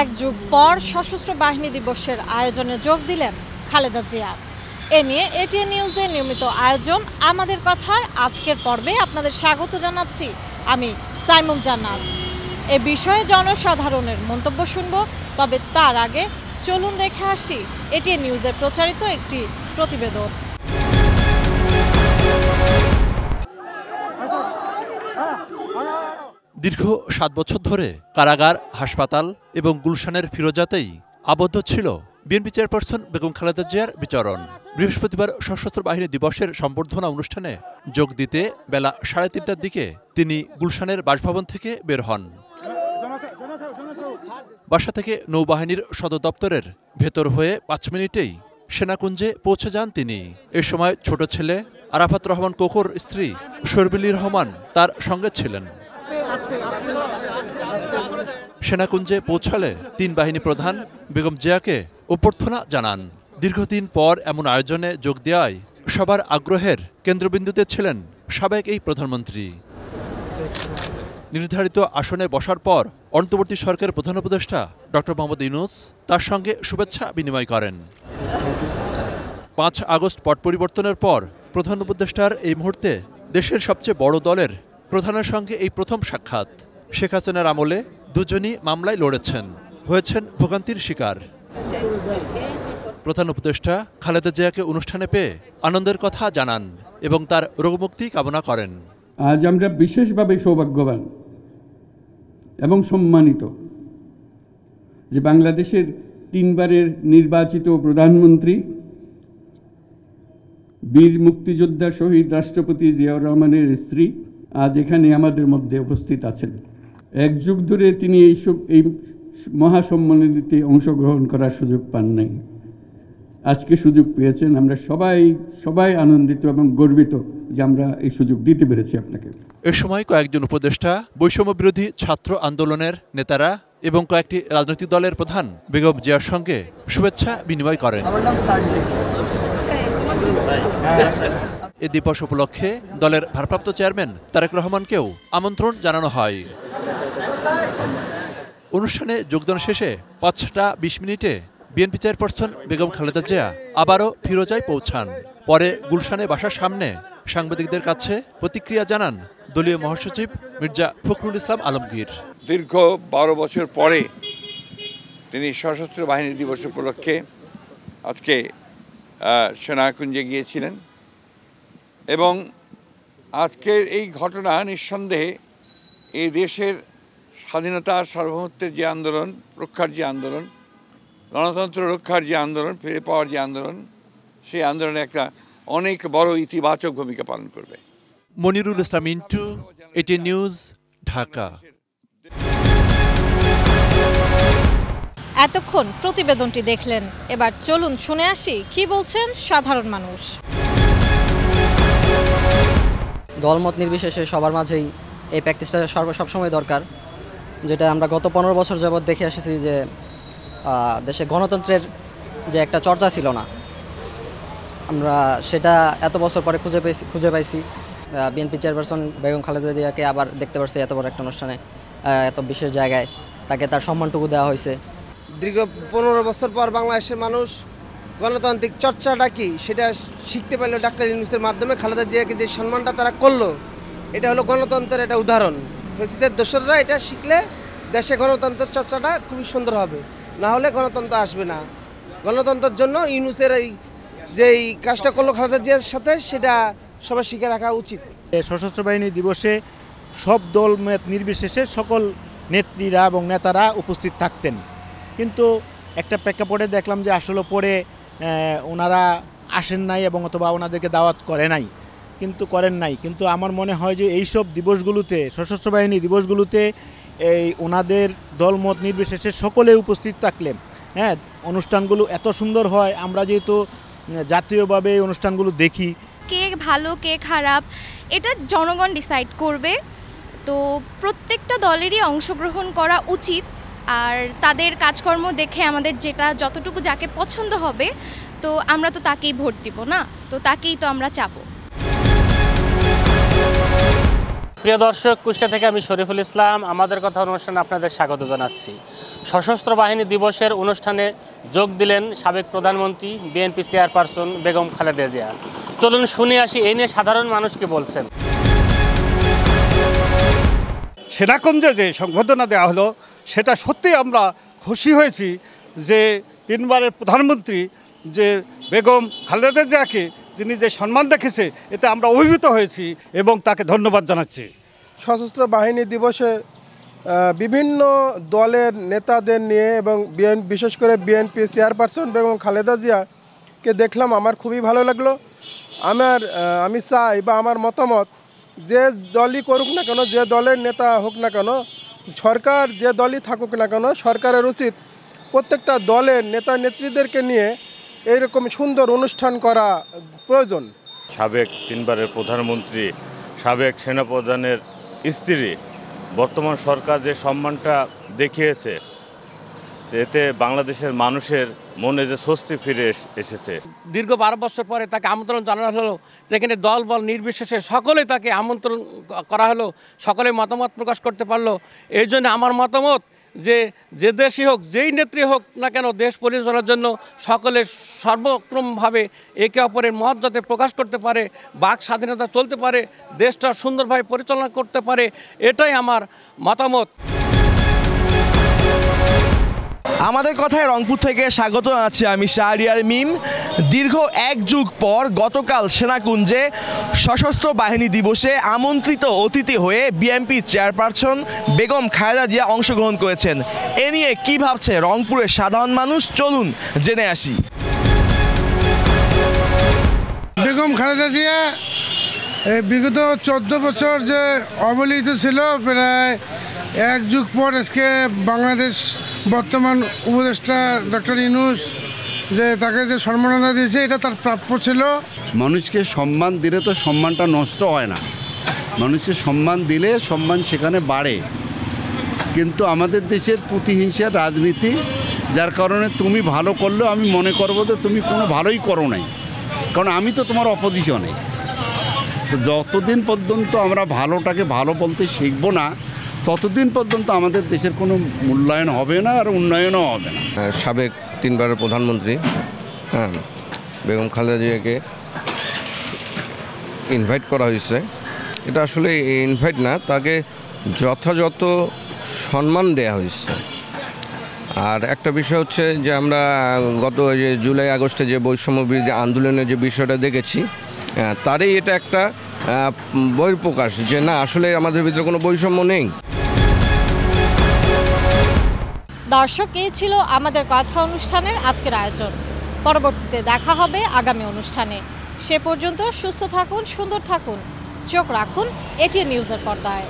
এক যুগ পর সশস্ত্র বাহিনী দিবসের আয়োজনে যোগ দিলেন খালেদা জিয়া। এ নিয়ে এটিএন নিউজের নিয়মিত আয়োজন আমাদের কথার আজকের পর্বে আপনাদের স্বাগত জানাচ্ছি আমি সাইমুম জান্নাত। এ বিষয়ে জনসাধারণের মন্তব্য শুনব, তবে তার আগে চলুন দেখে আসি এটিএন নিউজের প্রচারিত একটি প্রতিবেদন। দীর্ঘ ৭ বছর ধরে কারাগার, হাসপাতাল এবং গুলশানের ফিরোজাতেই আবদ্ধ ছিল বিএনপি চেয়ারপারসন বেগম খালেদা জিয়ার বিচরণ। বৃহস্পতিবার সশস্ত্র বাহিনী দিবসের সম্বর্ধনা অনুষ্ঠানে যোগ দিতে বেলা ৩:৩০টার দিকে তিনি গুলশানের বাসভবন থেকে বের হন। বাসা থেকে নৌবাহিনীর সদর দপ্তরের ভেতর হয়ে ৫ মিনিটেই সেনাকুঞ্জে পৌঁছে যান তিনি। এ সময় ছোট ছেলে আরাফাত রহমান কোকোর স্ত্রী শর্বিলি রহমান তার সঙ্গে ছিলেন। সেনাকুঞ্জে পৌঁছালে ৩ বাহিনী প্রধান বেগম জিয়াকে অভ্যর্থনা জানান। দীর্ঘদিন পর এমন আয়োজনে যোগ দেওয়ায় সবার আগ্রহের কেন্দ্রবিন্দুতে ছিলেন সাবেক এই প্রধানমন্ত্রী। নির্ধারিত আসনে বসার পর অন্তর্বর্তী সরকারের প্রধান উপদেষ্টা ডক্টর মোহাম্মদ ইউনূস তার সঙ্গে শুভেচ্ছা বিনিময় করেন। ৫ আগস্ট পট পরিবর্তনের পর প্রধান উপদেষ্টার এই মুহূর্তে দেশের সবচেয়ে বড় দলের প্রধানের সঙ্গে এই প্রথম সাক্ষাৎ। শেখ হাসিনার আমলে দুজনই মামলায় লড়েছেন, হয়েছেন ভোগান্তির শিকার। প্রধান উপদেষ্টা খালেদা জিয়াকে অনুষ্ঠানে পেয়ে আনন্দের কথা জানান এবং তার রোগমুক্তি কামনা করেন। আজ আমরা বিশেষভাবে সৌভাগ্যবান এবং সম্মানিত যে বাংলাদেশের ৩ বারের নির্বাচিত প্রধানমন্ত্রী বীর মুক্তিযোদ্ধা শহীদ রাষ্ট্রপতি জিয়াউর রহমানের স্ত্রী আজ এখানে আমাদের মধ্যে উপস্থিত আছেন। এক যুগ ধরে তিনি এই মহাসম্মেলনীতে অংশগ্রহণ করার সুযোগ পান নাই, আজকে সুযোগ পেয়েছেন। আমরা সবাই আনন্দিত এবং গর্বিত যে আমরা এই সুযোগ দিতে পেরেছি আপনাকে। এ সময় কয়েকজন উপদেষ্টা, বৈষম্য বিরোধী ছাত্র আন্দোলনের নেতারা এবং কয়েকটি রাজনৈতিক দলের প্রধান বেগম জিয়ার সঙ্গে শুভেচ্ছা বিনিময় করেন। এ দিবস উপলক্ষে দলের ভারপ্রাপ্ত চেয়ারম্যান তারেক রহমানকেও আমন্ত্রণ জানানো হয়। অনুষ্ঠানে যোগদান শেষে ৫টা ২০ মিনিটে বিএনপি চেয়ারপারসন বেগম খালেদা জিয়া আবারও ফিরোজায় পৌঁছান। পরে গুলশানে বাসার সামনে সাংবাদিকদের কাছে প্রতিক্রিয়া জানান দলীয় মহাসচিব মির্জা ফখরুল ইসলাম আলমগীর। দীর্ঘ ১২ বছর পরে তিনি সশস্ত্র বাহিনী দিবস উপলক্ষে আজকে সেনাকুঞ্জে গিয়েছিলেন এবং আজকের এই ঘটনা নিঃসন্দেহে এই দেশের স্বাধীনতা সার্বভৌমত্বের যে আন্দোলন, রক্ষার যে আন্দোলন, গণতন্ত্র রক্ষার যে আন্দোলন, ফিরে পাওয়ার যে আন্দোলন, সেই আন্দোলনে একটা অনেক বড় ইতিবাচক ভূমিকা পালন করবে। মনিরুল ইসলাম ইন্টু, এটিএন নিউজ, ঢাকা। এতক্ষণ প্রতিবেদনটি দেখলেন, এবার চলুন শুনে আসি কি বলছেন সাধারণ মানুষ। দলমত নির্বিশেষে সবার মাঝেই এই প্র্যাকটিসটা সবসময় দরকার, যেটা আমরা গত ১৫ বছর যাবৎ দেখে এসেছি যে দেশে গণতন্ত্রের যে একটা চর্চা ছিল না, আমরা সেটা এত বছর পরে খুঁজে পাইছি। বিএনপি চেয়ারপারসন বেগম খালেদা জিয়াকে আবার দেখতে পারছি এত বড় একটা অনুষ্ঠানে, এত বিশেষ জায়গায় তাকে তার সম্মানটুকু দেওয়া হয়েছে। দীর্ঘ ১৫ বছর পর বাংলাদেশের মানুষ গণতান্ত্রিক চর্চাটা কি সেটা শিখতে পারলো ডাক্তার ইউনূসের মাধ্যমে। খালেদা জিয়াকে যে সম্মানটা তারা করলো, এটা হলো গণতন্ত্রের একটা উদাহরণ। ফেসিদের দোসররা এটা শিখলে দেশে গণতন্ত্রের চর্চাটা খুবই সুন্দর হবে, না হলে গণতন্ত্র আসবে না। গণতন্ত্রের জন্য ইউনূসের এই যেই কাজটা করলো খালেদা জিয়ার সাথে, সেটা সবাই শিখে রাখা উচিত। সশস্ত্র বাহিনী দিবসে সব দল মত নির্বিশেষে সকল নেত্রীরা এবং নেতারা উপস্থিত থাকতেন, কিন্তু একটা প্রেক্ষাপটে দেখলাম যে আসলে পরে ওনারা আসেন নাই এবং অথবা ওনাদেরকে দাওয়াত করেন নাই। কিন্তু আমার মনে হয় যে এইসব দিবসগুলোতে, সশস্ত্র বাহিনী দিবসগুলোতে এই ওনাদের দলমত নির্বিশেষে সকলে উপস্থিত থাকলে অনুষ্ঠানগুলো এত সুন্দর হয়। আমরা যেহেতু জাতীয়ভাবে এই অনুষ্ঠানগুলো দেখি, কে ভালো কে খারাপ এটা জনগণ ডিসাইড করবে। তো প্রত্যেকটা দলেরই অংশগ্রহণ করা উচিত, আর তাদের কাজকর্ম দেখে আমাদের যতটুকু যাকে পছন্দ হবে, তো আমরা তো তাকেই ভোট দিব না, তো তাকেই তো আমরা চাবো। প্রিয় দর্শক, কুষ্টিয়া থেকে আমি শরীফুল ইসলাম। আমাদের কথা অনুষ্ঠানে আপনাদের স্বাগত জানাচ্ছি। সশস্ত্র বাহিনী দিবসের অনুষ্ঠানে যোগ দিলেন সাবেক প্রধানমন্ত্রী বিএনপি চেয়ারপারসন বেগম খালেদা জিয়া। চলুন শুনে আসি এই নিয়ে সাধারণ মানুষ কি বলছেন। সেনাকুঞ্জে যে সংবর্ধনা দেওয়া হলো সেটা সত্যি আমরা খুশি হয়েছি যে 3 বারের প্রধানমন্ত্রী যে বেগম খালেদা জিয়াকে যিনি যে সম্মান দেখেছে এতে আমরা অভিভূত হয়েছি এবং তাকে ধন্যবাদ জানাচ্ছি। সশস্ত্র বাহিনী দিবসে বিভিন্ন দলের নেতাদের নিয়ে এবং বিশেষ করে বিএনপি চেয়ারপারসন বেগম খালেদা জিয়াকে দেখলাম, আমার খুবই ভালো লাগলো। আমি চাই বা আমার মতামত, যে দলই করুক না কেন, যে দলের নেতা হোক না কেন, সরকার যে দলই থাকুক না কেন, সরকারের উচিত প্রত্যেকটা দলের নেতা নেত্রীদেরকে নিয়ে এইরকম সুন্দর অনুষ্ঠান করা প্রয়োজন। সাবেক 3 বারের প্রধানমন্ত্রী, সাবেক সেনাপ্রধানের স্ত্রী বর্তমান সরকার যে সম্মানটা দেখিয়েছে এতে বাংলাদেশের মানুষের মনে যে স্বস্তি ফিরে এসেছে। দীর্ঘ 12 বছর পরে তাকে আমন্ত্রণ জানানো হলো, যেখানে দল বল নির্বিশেষে সকলে তাকে আমন্ত্রণ করা হলো, সকলে মতামত প্রকাশ করতে পারলো। এই জন্য আমার মতামত যে দেশই হোক, যেই নেত্রী হোক না কেন, দেশ পরিচালনার জন্য সকলে সর্বক্রমভাবে একে অপরের মত যাতে প্রকাশ করতে পারে, বাক স্বাধীনতা চলতে পারে, দেশটা সুন্দরভাবে পরিচালনা করতে পারে, এটাই আমার মতামত। আমাদের কথায় রংপুর থেকে স্বাগত জানাচ্ছি আমি শাহরিয়ার মিম। দীর্ঘ 1 যুগ পর গতকাল সেনাকুঞ্জে সশস্ত্র বাহিনী দিবসে আমন্ত্রিত অতিথি হয়ে বিএনপি চেয়ারপারসন বেগম খালেদা জিয়া অংশগ্রহণ করেছেন। এ নিয়ে কী ভাবছে রংপুরের সাধারণ মানুষ, চলুন জেনে আসি। বেগম খালেদা জিয়া বিগত 14 বছর যে অবহেলিত ছিল, প্রায় 1 যুগ পর আজকে বাংলাদেশ বর্তমান উপদেষ্টা ডক্টর ইউনূস যে তাকে যে সম্মাননা দিয়েছে এটা তার প্রাপ্য ছিল। মানুষকে সম্মান দিলে তো সম্মানটা নষ্ট হয় না, মানুষকে সম্মান দিলে সম্মান সেখানে বাড়ে। কিন্তু আমাদের দেশের প্রতিহিংসার রাজনীতি, যার কারণে তুমি ভালো করলেও আমি মনে করবো যে তুমি কোনো ভালোই করো নাই, কারণ আমি তো তোমার অপোজিশনে। তো যতদিন পর্যন্ত আমরা ভালোটাকে ভালো বলতে শিখবো না, ততদিন পর্যন্ত আমাদের দেশের কোনো মূল্যায়ন হবে না আর উন্নয়নও হবে না। সাবেক 3 বারের প্রধানমন্ত্রী বেগম খালেদা জিয়াকে ইনভাইট করা হয়েছে। এটা আসলে ইনভাইট না, তাকে যথাযথ সম্মান দেয়া হয়েছে। আর একটা বিষয় হচ্ছে যে আমরা গত যে জুলাই আগস্টে যে বৈষম্য বিরোধী আন্দোলনের যে বিষয়টা দেখেছি, তারই এটা একটা বহিঃপ্রকাশ যে না, আসলে আমাদের ভিতরে কোনো বৈষম্য নেই। দর্শক, এই ছিল আমাদের কথা অনুষ্ঠানের আজকের আয়োজন। পরবর্তীতে দেখা হবে আগামী অনুষ্ঠানে। সে পর্যন্ত সুস্থ থাকুন, সুন্দর থাকুন, চোখ রাখুন এটিএন নিউজের পর্দায়।